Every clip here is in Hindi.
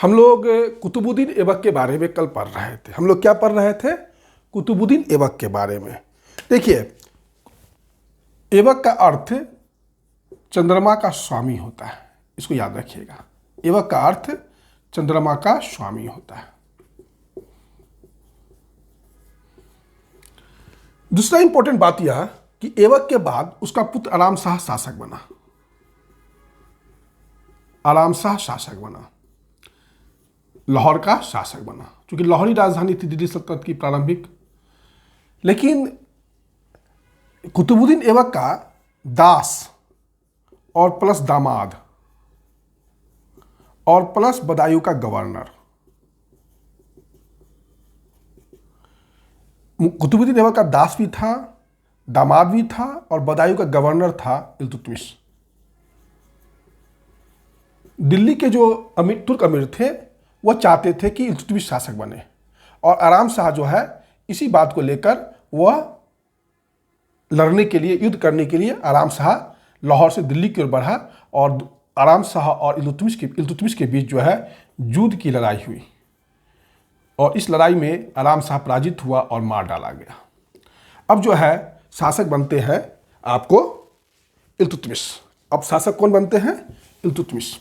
हम लोग कुतुबुद्दीन ऐबक के बारे में कल पढ़ रहे थे। हम लोग क्या पढ़ रहे थे? कुतुबुद्दीन ऐबक के बारे में। देखिए, ऐबक का अर्थ चंद्रमा का स्वामी होता है, इसको याद रखिएगा। ऐबक का अर्थ चंद्रमा का स्वामी होता है। दूसरा इंपॉर्टेंट बात यह कि ऐबक के बाद उसका पुत्र आराम शाह शासक बना। आराम शाह शासक बना, लाहौर का शासक बना, क्योंकि लाहौरी राजधानी थी दिल्ली सल्तनत की प्रारंभिक। लेकिन कुतुबुद्दीन ऐबक का दास और प्लस दामाद और प्लस बदायूं का गवर्नर, कुतुबुद्दीन ऐबक का दास भी था, दामाद भी था और बदायूं का गवर्नर था इल्तुतमिश। दिल्ली के जो तुर्क अमीर थे वह चाहते थे कि इल्तुतमिश शासक बने, और आराम शाह जो है इसी बात को लेकर वह लड़ने के लिए, युद्ध करने के लिए आराम शाह लाहौर से दिल्ली की ओर बढ़ा, और आराम शाह और इल्तुतमिश के बीच जो है युद्ध की लड़ाई हुई, और इस लड़ाई में आराम शाह पराजित हुआ और मार डाला गया। अब जो है शासक बनते हैं आपको इल्तुतमिश। अब शासक कौन बनते हैं? इल्तुतमिश।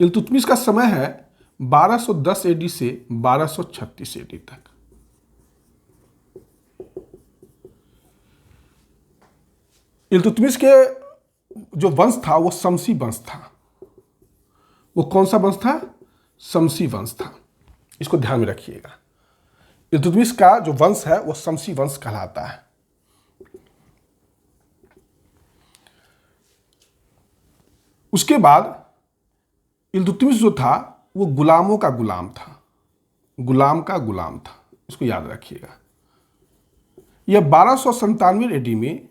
इल्तुतमिश का समय है 1210 एडी से 1236 एडी तक। इल्तुतमिश के जो वंश था वो शमसी वंश था। वो कौन सा वंश था? शमसी वंश था। इसको ध्यान में रखिएगा। इल्तुतमिश का जो वंश है वो शमसी वंश कहलाता है। उसके बाद इल्तुतमिश जो था वो गुलामों का गुलाम था, गुलाम का गुलाम था। इसको याद रखिएगा। यह 1297 एडी में,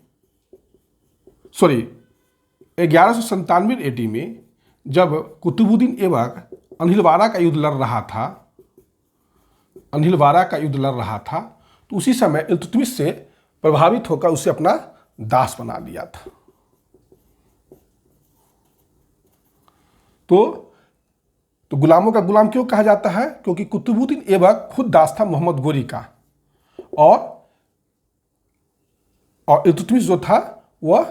सॉरी 1197 एडी में जब कुतुबुद्दीन ऐबक अनिलवारा का युद्ध लड़ रहा था, तो उसी समय इल्तुतमिश से प्रभावित होकर उसे अपना दास बना लिया था। तो गुलामों का गुलाम क्यों कहा जाता है? क्योंकि कुतुबुद्दीन ऐबक खुद दास था मोहम्मद गोरी का, और इल्तुतमिश जो था वह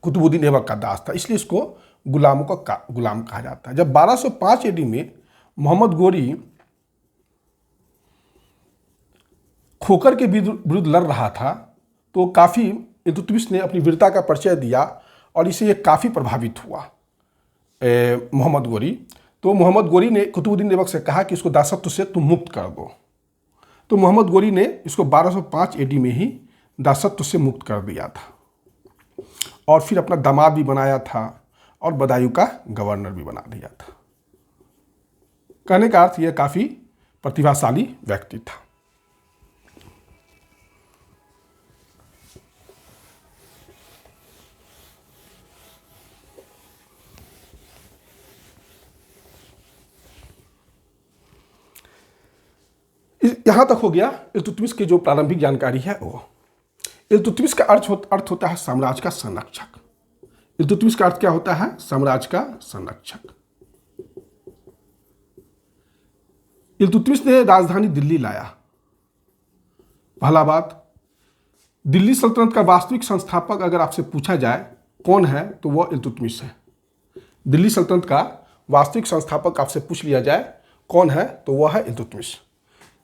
कुतुबुद्दीन ऐबक का दास था, इसलिए इसको गुलामों का गुलाम कहा जाता है। जब 1205 एडी में मोहम्मद गोरी खोकर के विरुद्ध लड़ रहा था, तो काफ़ी इल्तुतमिश ने अपनी वीरता का परिचय दिया, और इससे ये काफ़ी प्रभावित हुआ मोहम्मद गोरी। तो मोहम्मद गोरी ने कुतुबुद्दीन ऐबक से कहा कि इसको दासत्व से तुम मुक्त कर दो। तो मोहम्मद गोरी ने इसको 1205 एडी में ही दासत्व से मुक्त कर दिया था, और फिर अपना दामाद भी बनाया था और बदायूं का गवर्नर भी बना दिया था। कहने का अर्थ यह काफ़ी प्रतिभाशाली व्यक्ति था। यहां तक हो गया इल्तुतमिश की जो प्रारंभिक जानकारी है वो। इल्तुतमिश का अर्थ होता है साम्राज्य का संरक्षक। इल्तुतमिश का अर्थ क्या होता है? साम्राज्य का संरक्षक। इल्तुतमिश ने राजधानी दिल्ली लाया। पहला बात, दिल्ली सल्तनत का वास्तविक संस्थापक अगर आपसे पूछा जाए कौन है, तो वह इल्तुतमिश है। दिल्ली सल्तनत का वास्तविक संस्थापक आपसे पूछ लिया जाए कौन है, तो वह है इल्तुतमिश।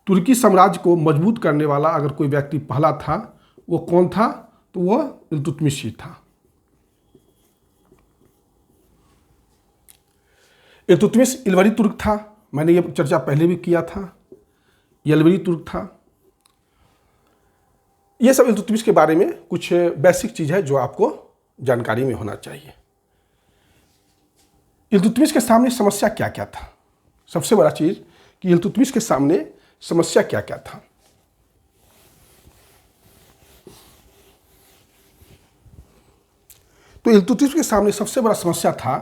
तुर्की साम्राज्य को मजबूत करने वाला अगर कोई व्यक्ति पहला था, वो कौन था? तो वह इल्तुतमिश ही था। इल्तुतमिश इल्वरी तुर्क था, मैंने ये चर्चा पहले भी किया था। इल्वरी तुर्क था। ये सब इल्तुतमिश के बारे में कुछ बेसिक चीज़ है जो आपको जानकारी में होना चाहिए। इल्तुतमिश के सामने समस्या क्या क्या था? सबसे बड़ा चीज़ कि इल्तुतमिश के सामने समस्या क्या क्या था। तो इल्तुतमिश के सामने सबसे बड़ा समस्या था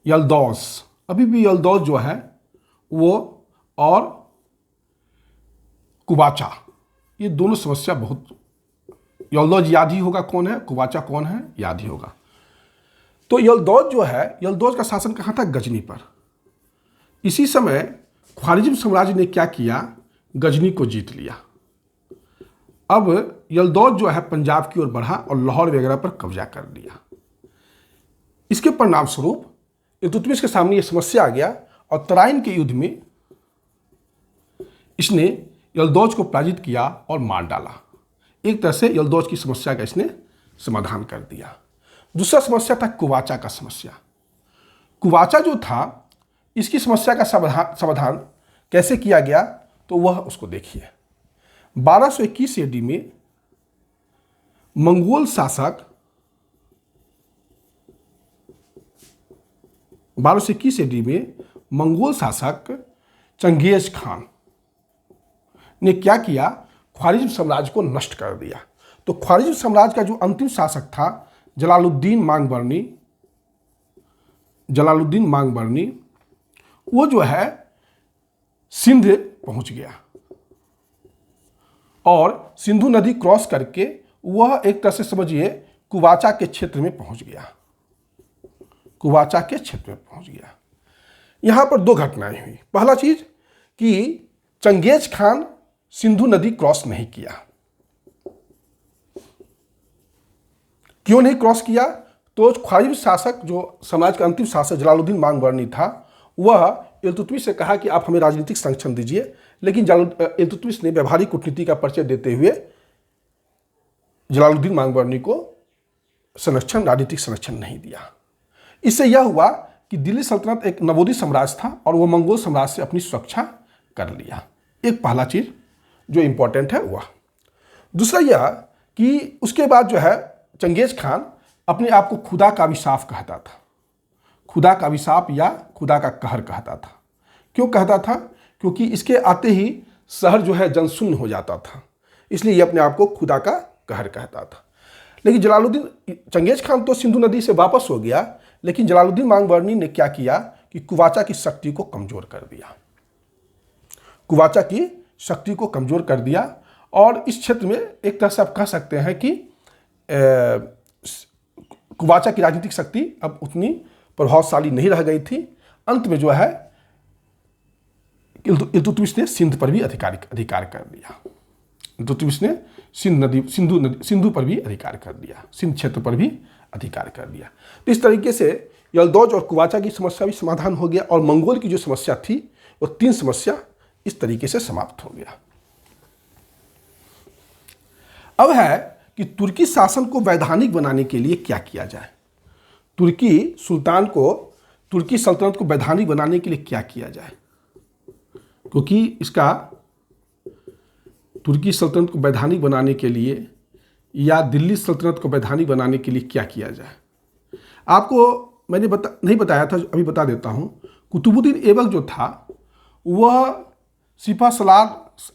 यल्दौज। अभी भी यल्दौज जो है वो, और कुबाचा, ये दोनों समस्या बहुत यल्दौज याद ही होगा कौन है, कुवाचा कौन है याद ही होगा। तो यल्दौज जो है, यल्दौज का शासन कहाँ था, गजनी पर। इसी समय ख्वारिज़्म साम्राज्य ने क्या किया, गजनी को जीत लिया। अब यल्दौज जो है पंजाब की ओर बढ़ा और लाहौर वगैरह पर कब्जा कर लिया। इसके परिणाम स्वरूप इल्तुतमिश के सामने ये समस्या आ गया और तराइन के युद्ध में इसने यल्दौज को पराजित किया और मार डाला। एक तरह से यल्दौज की समस्या का इसने समाधान कर दिया। दूसरा समस्या था कुवाचा का समस्या। कुवाचा जो था, इसकी समस्या का समाधान कैसे किया गया, तो वह उसको देखिए। 1221 AD में मंगोल शासक 1221 AD में मंगोल शासक चंगेज खान ने क्या किया, ख्वारिज़्म साम्राज्य को नष्ट कर दिया। तो ख्वारिज़्म साम्राज्य का जो अंतिम शासक था जलालुद्दीन मांगबरनी, वो जो है सिंध पहुंच गया और सिंधु नदी क्रॉस करके वह एक तरह से समझिए कुवाचा के क्षेत्र में पहुंच गया। यहां पर दो घटनाएं हुई। पहला चीज कि चंगेज खान सिंधु नदी क्रॉस नहीं किया। क्यों नहीं क्रॉस किया, तो ख्वारिज़्म शासक जो समाज का अंतिम शासक जलालुद्दीन मांगबरनी था, वह इल्तुतमिश से कहा कि आप हमें राजनीतिक संरक्षण दीजिए, लेकिन इल्तुतमिश ने व्यवहारिक कूटनीति का परिचय देते हुए जलालुद्दीन मांगबरनी को राजनीतिक संरक्षण नहीं दिया। इससे यह हुआ कि दिल्ली सल्तनत एक नवोदित साम्राज्य था और वह मंगोल साम्राज्य से अपनी सुरक्षा कर लिया। एक पहला चीज जो इंपॉर्टेंट है वह। दूसरा यह कि उसके बाद जो है चंगेज खान अपने आप को खुदा का अभिशाप कहता था, खुदा का अभिशाप या खुदा का कहर कहता था। क्यों कहता था, क्योंकि इसके आते ही शहर जो है जनशून्य हो जाता था, इसलिए ये अपने आप को खुदा का कहर कहता था। लेकिन चंगेज खान तो सिंधु नदी से वापस हो गया, लेकिन जलालुद्दीन मांगबरनी ने क्या किया कि कुवाचा की शक्ति को कमजोर कर दिया। और इस क्षेत्र में एक तरह से आप कह सकते हैं कि कुवाचा की राजनीतिक शक्ति अब उतनी प्रभावशाली नहीं रह गई थी। अंत में जो है इल्तुतमिश ने सिंध पर भी अधिकार कर दिया। इल्तुतमिश ने सिंधु पर भी अधिकार कर दिया, सिंध क्षेत्र पर भी अधिकार कर दिया। तो इस तरीके से यल्दौज और कुवाचा की समस्या भी समाधान हो गया और मंगोल की जो समस्या थी वो तीन समस्या इस तरीके से समाप्त हो गया। अब है कि तुर्की शासन को वैधानिक बनाने के लिए क्या किया जाए, तुर्की सल्तनत को वैधानिक बनाने के लिए क्या किया जाए, क्योंकि इसका तुर्की सल्तनत को वैधानिक बनाने के लिए या दिल्ली सल्तनत को वैधानिक बनाने के लिए क्या किया जाए। आपको मैंने नहीं बताया था, अभी बता देता हूँ। कुतुबुद्दीन ऐबक जो था वह सिपह सलार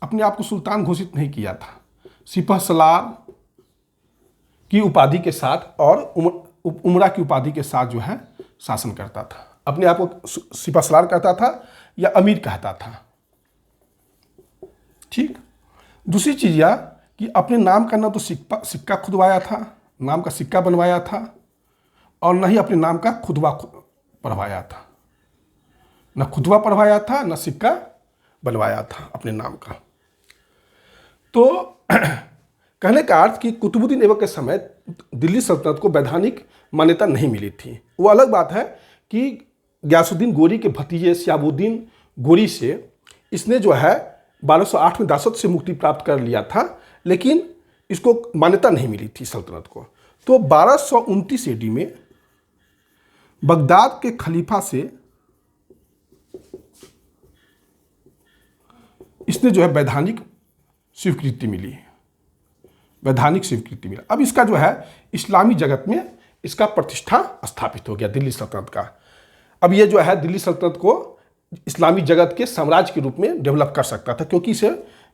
अपने आप को सुल्तान घोषित नहीं किया था। सिपह सलार की उपाधि के साथ और उमरा की उपाधि के साथ जो है शासन करता था। अपने आप को सिपह सलार कहता था या अमीर कहता था। ठीक। दूसरी चीज यह कि अपने नाम का ना तो सिक्का खुदवाया था, नाम का सिक्का बनवाया था, और न ही अपने नाम का खुदवा पढ़वाया था। न खुदवा पढ़वाया था, न सिक्का बनवाया था अपने नाम का। तो कहने का अर्थ कि कुतुबुद्दीन ऐबक के समय दिल्ली सल्तनत को वैधानिक मान्यता नहीं मिली थी। वो अलग बात है कि गयासुद्दीन गोरी के भतीजे शिहाबुद्दीन गोरी से इसने जो है 1208 में दासत्व से मुक्ति प्राप्त कर लिया था, लेकिन इसको मान्यता नहीं मिली थी सल्तनत को। तो 1229 AD में बगदाद के खलीफा से इसने जो है वैधानिक स्वीकृति मिली। अब इसका जो है इस्लामी जगत में इसका प्रतिष्ठा स्थापित हो गया दिल्ली सल्तनत का। अब ये जो है दिल्ली सल्तनत को इस्लामी जगत के साम्राज्य के रूप में डेवलप कर सकता था, क्योंकि इसे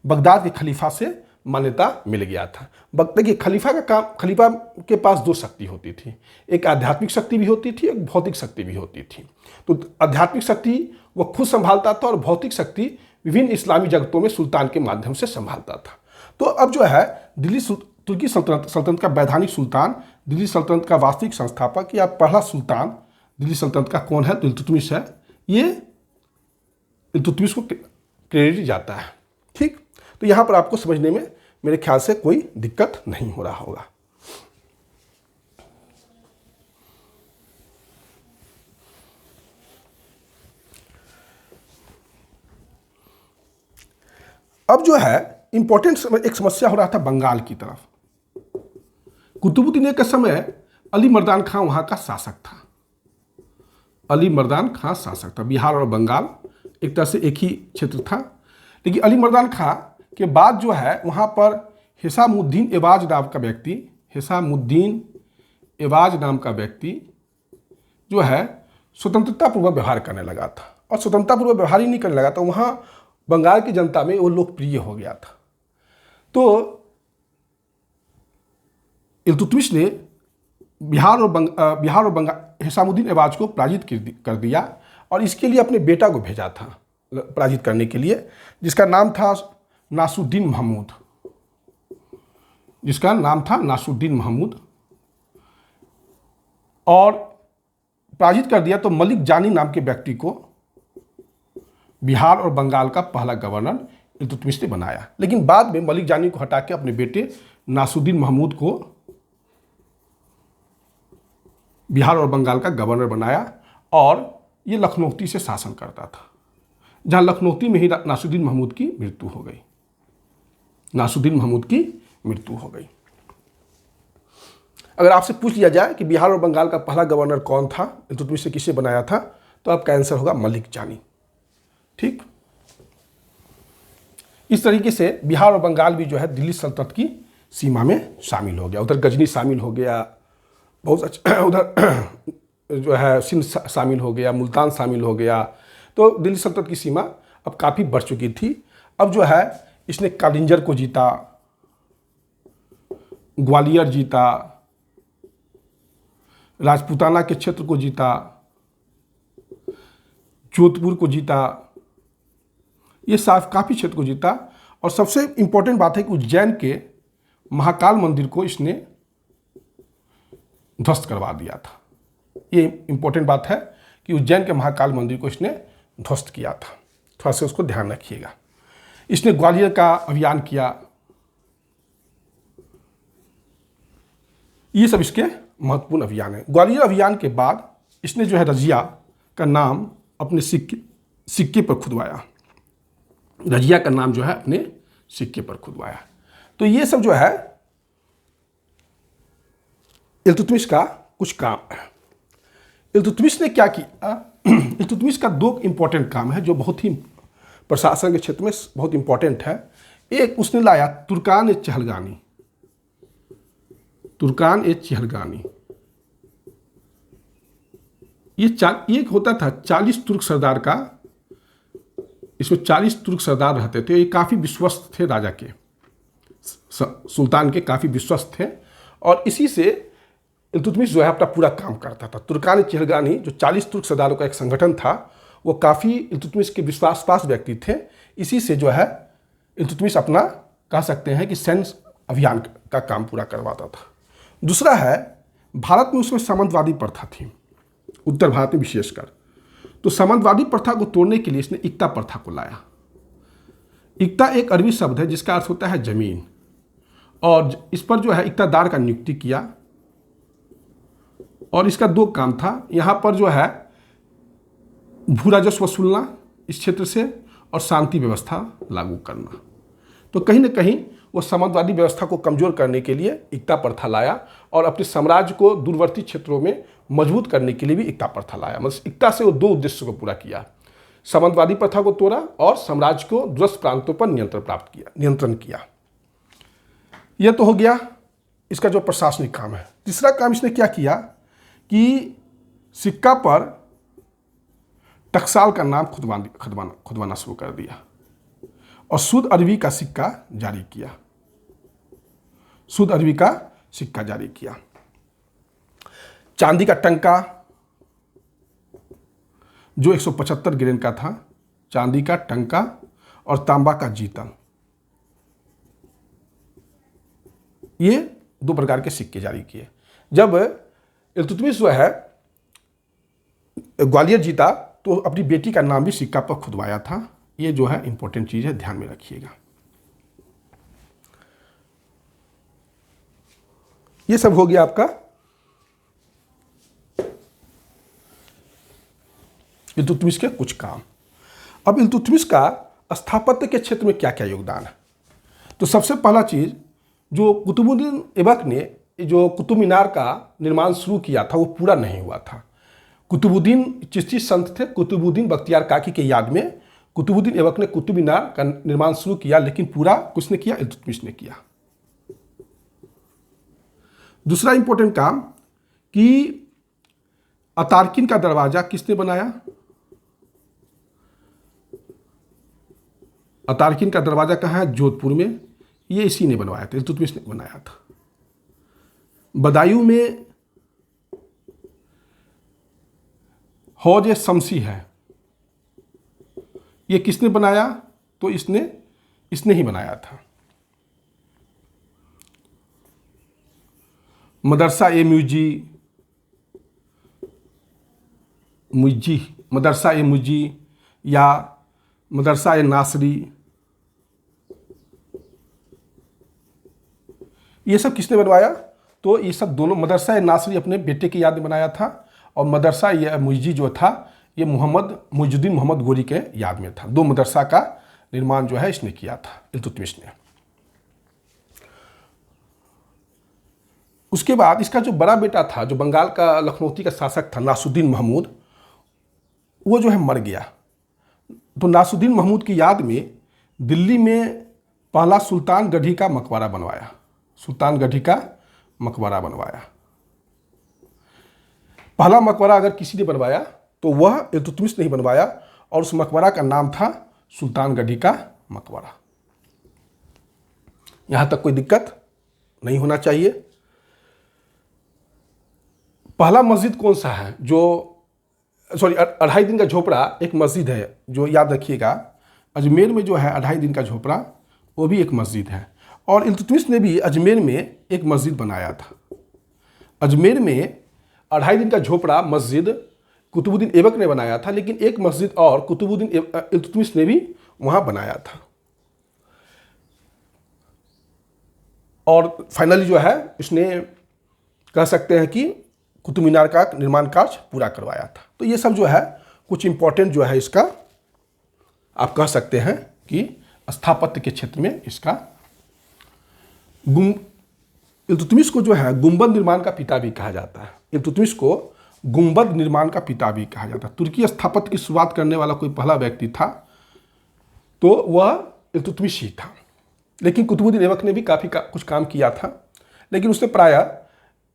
बगदाद के खलीफा से मान्यता मिल गया था। देखिए खलीफा के पास दो शक्ति होती थी, एक आध्यात्मिक शक्ति भी होती थी, एक भौतिक शक्ति भी होती थी। तो आध्यात्मिक शक्ति वो खुद संभालता था और भौतिक शक्ति विभिन्न इस्लामी जगतों में सुल्तान के माध्यम से संभालता था। तो अब जो है तुर्की सल्तनत का वैधानिक सुल्तान, दिल्ली सल्तनत का वास्तविक संस्थापक या पहला सुल्तान दिल्ली सल्तनत का कौन है? तो इल्तुतमिश है। ये इल्तुतमिश को क्रेडिट जाता है। ठीक, तो यहाँ पर आपको समझने में मेरे ख्याल से कोई दिक्कत नहीं हो रहा होगा। अब जो है इंपॉर्टेंट एक समस्या हो रहा था बंगाल की तरफ। कुतुबुद्दीन के समय अली मर्दान खां वहां का शासक था। अली मर्दान खां शासक था। बिहार और बंगाल एक तरह से एक ही क्षेत्र था। लेकिन अली मर्दान खां के बाद जो है वहां पर हिसामुद्दीन एवाज नाम का व्यक्ति, हिसामुद्दीन एवाज नाम का व्यक्ति जो है स्वतंत्रतापूर्वक व्यवहार करने लगा था। और स्वतंत्रतापूर्वक व्यवहार ही नहीं करने लगा था, वहां बंगाल की जनता में वो लोकप्रिय हो गया था। तो इल्तुतमिश ने बिहार और बंगाल हिसामुद्दीन एवाज को पराजित कर दिया और इसके लिए अपने बेटा को भेजा था पराजित करने के लिए, जिसका नाम था नासुद्दीन महमूद, जिसका नाम था नासुद्दीन महमूद। और पराजित कर दिया तो मलिक जानी नाम के व्यक्ति को बिहार और बंगाल का पहला गवर्नर इल्तुतमिश ने बनाया। लेकिन बाद में मलिक जानी को हटा के अपने बेटे नासुद्दीन महमूद को बिहार और बंगाल का गवर्नर बनाया और ये लखनौती से शासन करता था, जहां लखनौती में ही नासुद्दीन महमूद की मृत्यु हो गई। नासुद्दीन महमूद की मृत्यु हो गई। अगर आपसे पूछ लिया जाए कि बिहार और बंगाल का पहला गवर्नर कौन था, इल्तुतमिश ने किसे बनाया था, तो आपका आंसर होगा मलिक जानी। ठीक, इस तरीके से बिहार और बंगाल भी जो है दिल्ली सल्तनत की सीमा में शामिल हो गया। उधर गजनी शामिल हो गया, बहुत अच्छा, उधर जो है सिंध शामिल हो गया, मुल्तान शामिल हो गया। तो दिल्ली सल्तनत की सीमा अब काफ़ी बढ़ चुकी थी। अब जो है इसने कालिंजर को जीता, ग्वालियर जीता, राजपूताना के क्षेत्र को जीता, जोधपुर को जीता, ये काफ़ी क्षेत्र को जीता। और सबसे इंपॉर्टेंट बात है कि उज्जैन के महाकाल मंदिर को इसने ध्वस्त करवा दिया था। ये इंपॉर्टेंट बात है कि उज्जैन के महाकाल मंदिर को इसने ध्वस्त किया था। थोड़ा सा उसको ध्यान रखिएगा। इसने ग्वालियर का अभियान किया। ये सब इसके महत्वपूर्ण अभियान है। ग्वालियर अभियान के बाद इसने जो है रजिया का नाम अपने सिक्के पर खुदवाया। रजिया का नाम जो है अपने सिक्के पर खुदवाया। तो ये सब जो है इल्तुतमिश का कुछ काम है। इल्तुतमिश ने क्या किया? इल्तुतमिश का दो इंपॉर्टेंट काम है जो बहुत ही प्रशासन के क्षेत्र में बहुत इंपॉर्टेंट है। एक, उसने लाया तुर्कान ए चहलगानी। तुर्कान ए चहलगानी ये होता था 40 तुर्क सरदार का। इसमें 40 तुर्क सरदार रहते थे। ये काफ़ी विश्वस्त थे, राजा के, सुल्तान के काफ़ी विश्वस्त थे। और इसी से इल्तुतमिश जो है अपना पूरा काम करता था। तुर्कान चहलगानी जो 40 तुर्क सरदारों का एक संगठन था, वो काफ़ी इल्तुतमिश के विश्वासपास व्यक्ति थे। इसी से जो है इल्तुतमिश अपना कह सकते हैं कि सैन्य अभियान का काम पूरा करवाता था। दूसरा है, भारत में उसमें सामंतवादी प्रथा थी, उत्तर भारत में विशेषकर। तो सामंतवादी प्रथा को तोड़ने के लिए इसने इक्ता प्रथा को लाया। इक्ता एक अरबी शब्द है जिसका अर्थ होता है जमीन, और इस पर जो है इक्तादार का नियुक्ति किया। और इसका दो काम था, यहाँ पर जो है भू राजस्व वसूलना इस क्षेत्र से, और शांति व्यवस्था लागू करना। तो कहीं ना कहीं वो सामंतवादी व्यवस्था को कमजोर करने के लिए इक्ता प्रथा लाया, और अपने साम्राज्य को दूरवर्ती क्षेत्रों में मजबूत करने के लिए भी इक्ता प्रथा लाया। मतलब इक्ता से वो दो उद्देश्य को पूरा किया, सामंतवादी प्रथा को तोड़ा और साम्राज्य को दूरस्थ प्रांतों पर नियंत्रण किया। यह तो हो गया इसका जो प्रशासनिक काम है। तीसरा काम इसने क्या किया कि सिक्का पर टकसाल का नाम खुदवाना शुरू कर दिया और शुद्ध अरबी का सिक्का जारी किया। शुद्ध अरबी का सिक्का जारी किया। चांदी का टंका जो 175 ग्रेन का था, चांदी का टंका, और तांबा का जीतल, ये 2 प्रकार के सिक्के जारी किए। जब इल्तुतमिश जो है ग्वालियर जीता तो अपनी बेटी का नाम भी सिक्का पर खुदवाया था। ये जो है इंपॉर्टेंट चीज़ है, ध्यान में रखिएगा। ये सब हो गया आपका इल्तुतमिश के कुछ काम। अब इल्तुतमिश का स्थापत्य के क्षेत्र में क्या क्या योगदान है, तो सबसे पहला चीज़ जो कुतुबुद्दीन ऐबक ने जो कुतुब मीनार का निर्माण शुरू किया था वो पूरा नहीं हुआ था। कुतुबुद्दीन चिश्ती संत थे, कुतुबुद्दीन बख्तियार काकी के याद में कुतुबुद्दीन ऐबक ने कुतुब मीनार का निर्माण शुरू किया, लेकिन पूरा किसने किया? इल्तुतमिश ने किया। दूसरा इंपॉर्टेंट काम कि अतारकिन का दरवाजा किसने बनाया? अतारकिन का दरवाजा कहाँ है? जोधपुर में। ये इसी ने बनवाया था, इल्तुतमिश ने बनाया था। बदायूं में हौज शमसी है, ये किसने बनाया? तो इसने ही बनाया था। मदरसा ए मदरसा ए मुजी या मदरसा ए नासरी, ये सब किसने बनवाया? तो ये सब दोनों, मदरसा ए नासरी अपने बेटे की याद में बनाया था और मदरसा ए मुजी जो था ये मुइजुद्दीन मोहम्मद गोरी के याद में था। 2 मदरसा का निर्माण जो है इसने किया था, इल्तुतमिश ने। उसके बाद इसका जो बड़ा बेटा था, जो बंगाल का लखनौती का शासक था नासुद्दीन महमूद, वो जो है मर गया। तो नासुद्दीन महमूद की याद में दिल्ली में पहला सुल्तानगढ़ी का मकबरा बनवाया। पहला मकबरा अगर किसी ने बनवाया तो वह इल्तुतमिश ने ही बनवाया और उस मकबरा का नाम था सुल्तानगढ़ी का मकबरा। यहां तक कोई दिक्कत नहीं होना चाहिए। पहला मस्जिद कौन सा है? अढ़ाई दिन का झोपड़ा एक मस्जिद है, जो याद रखिएगा। अजमेर में जो है अढ़ाई दिन का झोपड़ा, वो भी एक मस्जिद है। और इल्तुतमिश ने भी अजमेर में एक मस्जिद बनाया था। अजमेर में अढ़ाई दिन का झोपड़ा मस्जिद कुतुबुद्दीन ऐबक ने बनाया था, लेकिन एक मस्जिद और कुतुबुद्दीन इल्तुतमिश ने भी वहाँ बनाया था। और फाइनली जो है इसने कह सकते हैं कि कुतुब मीनार का निर्माण कार्य पूरा करवाया था। तो ये सब जो है कुछ इंपॉर्टेंट जो है इसका आप कह सकते हैं कि स्थापत्य के क्षेत्र में इसका इल्तुतमिश को जो है गुंबद निर्माण का पिता भी कहा जाता है। इल्तुतमिश को गुंबद निर्माण का पिता भी कहा जाता है। तुर्की स्थापत्य की शुरुआत करने वाला कोई पहला व्यक्ति था तो वह इल्तुतमिश ही था, लेकिन कुतुबुद्दीन ऐबक ने भी कुछ काम किया था, लेकिन उसने प्रायः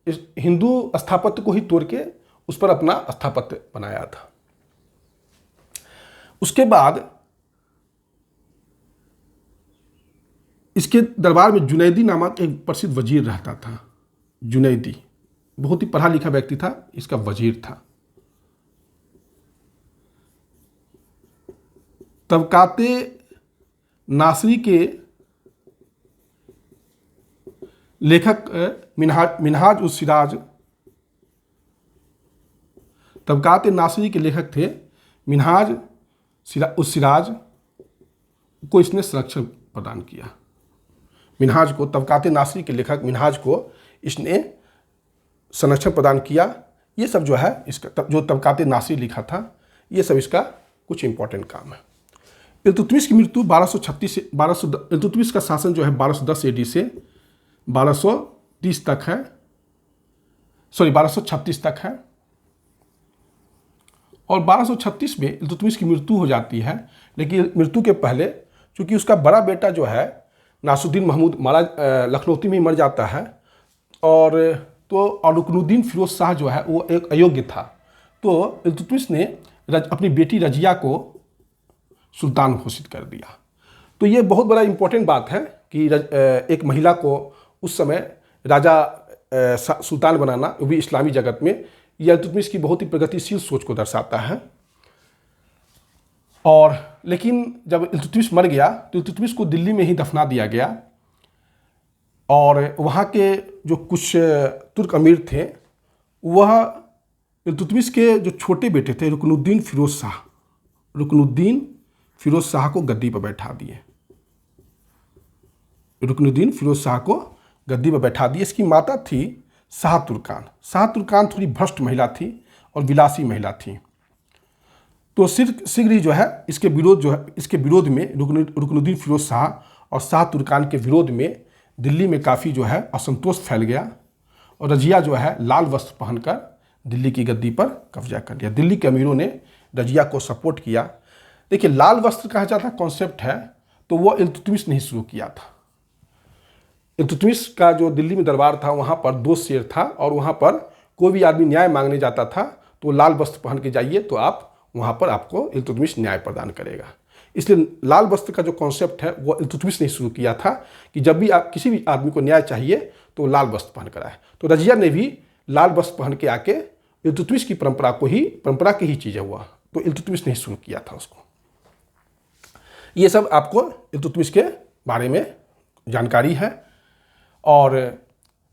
इस हिंदू स्थापत्य को ही तोड़ के उस पर अपना स्थापत्य बनाया था। उसके बाद इसके दरबार में जुनैदी नामक एक प्रसिद्ध वजीर रहता था। जुनैदी बहुत ही पढ़ा लिखा व्यक्ति था, इसका वजीर था। तबकाते नासरी के लेखक मिनहाज उस सिराज, तबकाते नासरी के लेखक थे मिनहाज उस सिराज को इसने संरक्षण प्रदान किया। मिनहाज को, तबकाते नासरी के लेखक मिनहाज को इसने संरक्षण प्रदान किया। ये सब जो है इसका जो तबकाते नासरी लिखा था, ये सब इसका कुछ इंपॉर्टेंट काम है। इल्तुतमिश की मृत्यु 1236 से इल्तुतमिश का शासन जो है 1210 AD से 1230 तक है, 1236 तक है। और 1236 में इल्तुतमिश की मृत्यु हो जाती है, लेकिन मृत्यु के पहले चूंकि उसका बड़ा बेटा जो है नासुद्दीन महमूद लखनौती में ही मर जाता है, और रुकनुद्दीन फिरोज शाह जो है वो एक अयोग्य था, तो इल्तुतमिश ने अपनी बेटी रजिया को सुल्तान घोषित कर दिया। तो ये बहुत बड़ा इंपॉर्टेंट बात है कि एक महिला को उस समय राजा सुल्तान बनाना, वो भी इस्लामी जगत में, यह इल्तुतमिश की बहुत ही प्रगतिशील सोच को दर्शाता है। और लेकिन जब इल्तुतमिश मर गया तो इल्तुतमिश को दिल्ली में ही दफना दिया गया। और वहाँ के जो कुछ तुर्क अमीर थे वह इल्तुतमिश के जो छोटे बेटे थे रुकनुद्दीन फिरोज शाह को गद्दी पर बैठा दिए। रुकनुद्दीन फिरोज शाह को गद्दी पर बैठा दिए। इसकी माता थी शाह तुर्कान थोड़ी भ्रष्ट महिला थी और विलासी महिला थी। तो शीघ्र ही जो है इसके विरोध में रुकनुद्दीन फिरोज शाह और शाह तुर्कान के विरोध में दिल्ली में काफ़ी जो है असंतोष फैल गया और रजिया जो है लाल वस्त्र पहनकर दिल्ली की गद्दी पर कब्जा कर लिया। दिल्ली के अमीरों ने रजिया को सपोर्ट किया। देखिए, लाल वस्त्र कहा जाता कॉन्सेप्ट है तो वो इल्तुतमिश ने ही शुरू किया था। इल्तुतमिश का जो दिल्ली में दरबार था वहाँ पर 2 शेर था और वहाँ पर कोई भी आदमी न्याय मांगने जाता था तो लाल वस्त्र पहन के जाइए तो आप वहाँ पर आपको इल्तुतमिश न्याय प्रदान करेगा। इसलिए लाल वस्त्र का जो कॉन्सेप्ट है वो इल्तुतमिश ने शुरू किया था कि जब भी आप किसी भी आदमी को न्याय चाहिए तो लाल वस्त्र पहन कर आए। तो रजिया ने भी लाल वस्त्र पहन के आके इल्तुतमिश की परंपरा की ही चीज़ हुआ, तो इल्तुतमिश ने ही शुरू किया था उसको। ये सब आपको इल्तुतमिश के बारे में जानकारी है। और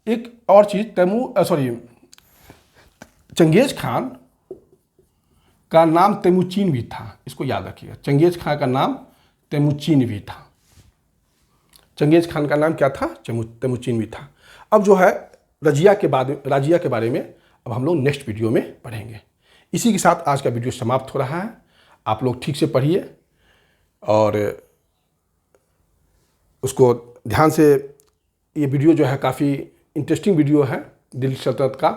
एक और चीज़ चंगेज खान का नाम तेमुचीन भी था, इसको याद रखिएगा। चंगेज खान का नाम तेमुचीन भी था। चंगेज खान का नाम क्या था? तेमुचीन भी था। अब जो है राजिया के बारे में अब हम लोग नेक्स्ट वीडियो में पढ़ेंगे। इसी के साथ आज का वीडियो समाप्त हो रहा है। आप लोग ठीक से पढ़िए और उसको ध्यान से। ये वीडियो जो है काफ़ी इंटरेस्टिंग वीडियो है दिल्ली सल्तनत का,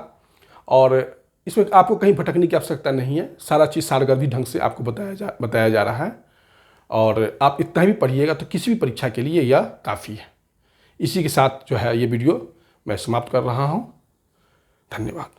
और इसमें आपको कहीं भटकने की आवश्यकता नहीं है। सारा चीज़ सारगर्भी ढंग से आपको बताया जा रहा है और आप इतना भी पढ़िएगा तो किसी भी परीक्षा के लिए यह काफ़ी है। इसी के साथ जो है ये वीडियो मैं समाप्त कर रहा हूँ। धन्यवाद।